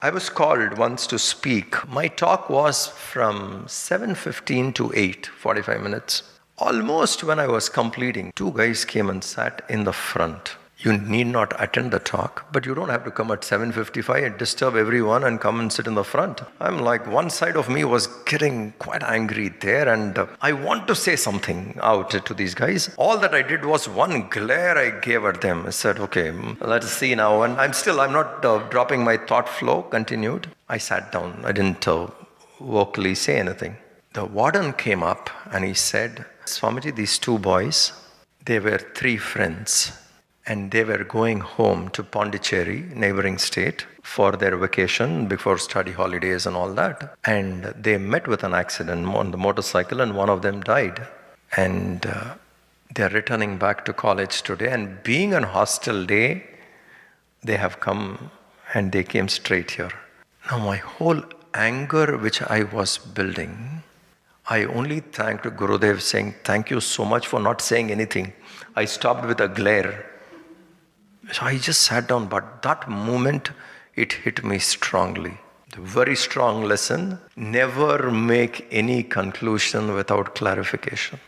I was called once to speak. My talk was from 7:15 to 8, 45 minutes. Almost when I was completing, two guys came and sat in the front. You need not attend the talk, but you don't have to come at 7:55 and disturb everyone and come and sit in the front. I'm like, one side of me was getting quite angry there, and I want to say something out to these guys. All that I did was one glare I gave at them. I said, okay, let's see now. And I'm not dropping my thought flow, continued. I sat down. I didn't vocally say anything. The warden came up and he said, Swamiji, these two boys, they were three friends. And they were going home to Pondicherry, neighboring state, for their vacation before study holidays and all that. And they met with an accident on the motorcycle and one of them died. And they're returning back to college today. And being an hostel day, they have come and they came straight here. Now my whole anger which I was building, I only thanked Gurudev saying, thank you so much for not saying anything. I stopped with a glare. So I just sat down, but that moment, it hit me strongly. The very strong lesson, never make any conclusion without clarification.